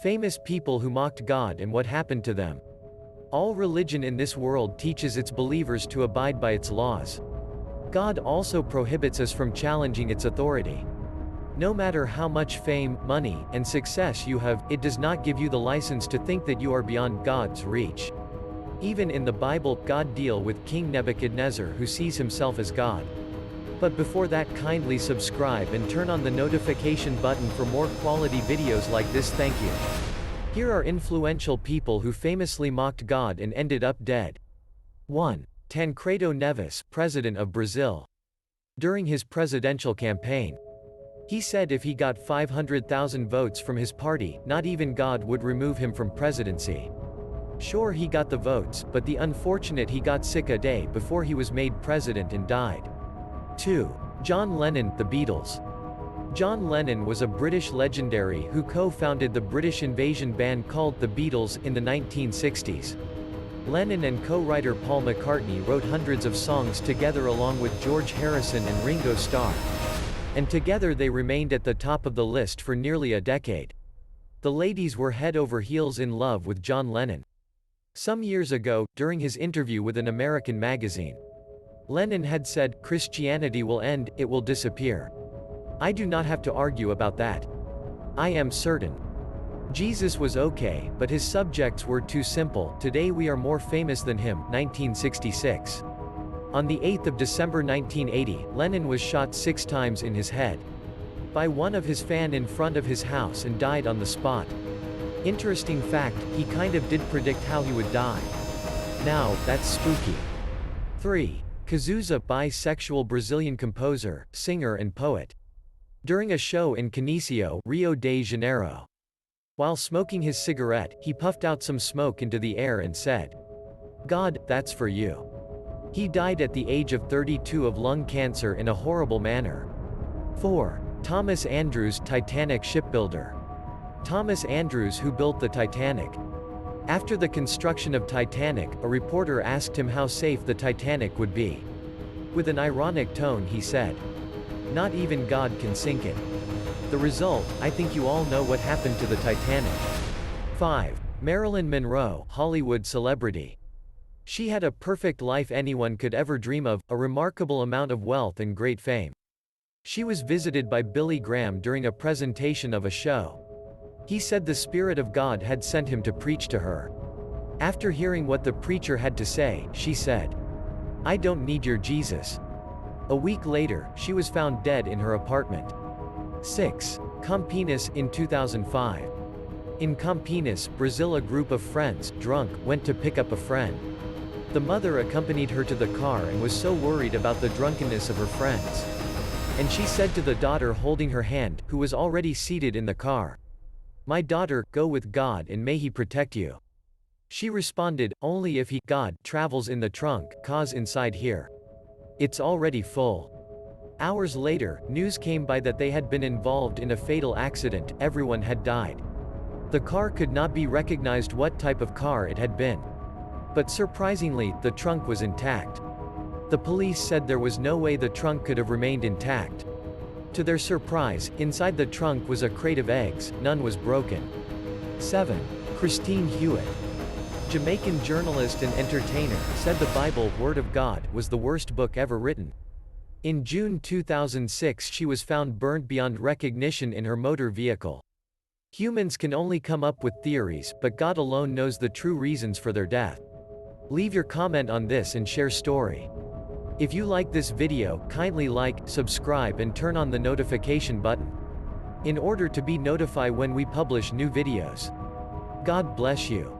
Famous people who mocked God and what happened to them. All religion in this world teaches its believers to abide by its laws. God also prohibits us from challenging its authority. No matter how much fame, money, and success you have, it does not give you the license to think that you are beyond God's reach. Even in the Bible, God deals with King Nebuchadnezzar, who sees himself as God. But before that, kindly subscribe and turn on the notification button for more quality videos like this. Thank you. Here are influential people who famously mocked God and ended up dead. 1. Tancredo Neves, President of Brazil. During his presidential campaign, he said if he got 500,000 votes from his party, not even God would remove him from presidency. Sure, he got the votes, but the unfortunate he got sick a day before he was made president and died. 2. John Lennon, The Beatles. John Lennon was a British legendary who co-founded the British invasion band called The Beatles in the 1960s. Lennon and co-writer Paul McCartney wrote hundreds of songs together along with George Harrison and Ringo Starr. And together they remained at the top of the list for nearly a decade. The ladies were head over heels in love with John Lennon. Some years ago, during his interview with an American magazine, Lennon had said, "Christianity will end, it will disappear. I do not have to argue about that. I am certain. Jesus was okay, but his subjects were too simple. Today we are more famous than him." 1966. On the 8th of December 1980, Lennon was shot 6 times in his head by one of his fans in front of his house and died on the spot. Interesting fact, he kind of did predict how he would die. Now, that's spooky. 3. Cazuza, bisexual Brazilian composer, singer and poet. During a show in Canissio, Rio de Janeiro, while smoking his cigarette, he puffed out some smoke into the air and said, "God, that's for you." He died at the age of 32 of lung cancer in a horrible manner. 4. Thomas Andrews, Titanic shipbuilder. Thomas Andrews, who built the Titanic. After the construction of Titanic, a reporter asked him how safe the Titanic would be. With an ironic tone he said, "Not even God can sink it." The result, I think you all know what happened to the Titanic. 5. Marilyn Monroe, Hollywood celebrity. She had a perfect life anyone could ever dream of, a remarkable amount of wealth and great fame. She was visited by Billy Graham during a presentation of a show. He said the Spirit of God had sent him to preach to her. After hearing what the preacher had to say, she said, "I don't need your Jesus." A week later, she was found dead in her apartment. 6. Campinas, in 2005. In Campinas, Brazil, a group of friends, drunk, went to pick up a friend. The mother accompanied her to the car and was so worried about the drunkenness of her friends. And she said to the daughter holding her hand, who was already seated in the car, "My daughter, go with God and may He protect you." She responded, "Only if He, God, travels in the trunk, 'cause inside here, it's already full." Hours later, news came by that they had been involved in a fatal accident, everyone had died. The car could not be recognized what type of car it had been. But surprisingly, the trunk was intact. The police said there was no way the trunk could have remained intact. To their surprise, inside the trunk was a crate of eggs, none was broken. 7. Christine Hewitt. Jamaican journalist and entertainer, said the Bible, Word of God, was the worst book ever written. In June 2006 she was found burnt beyond recognition in her motor vehicle. Humans can only come up with theories, but God alone knows the true reasons for their death. Leave your comment on this and share story. If you like this video, kindly like, subscribe and turn on the notification button, in order to be notified when we publish new videos. God bless you.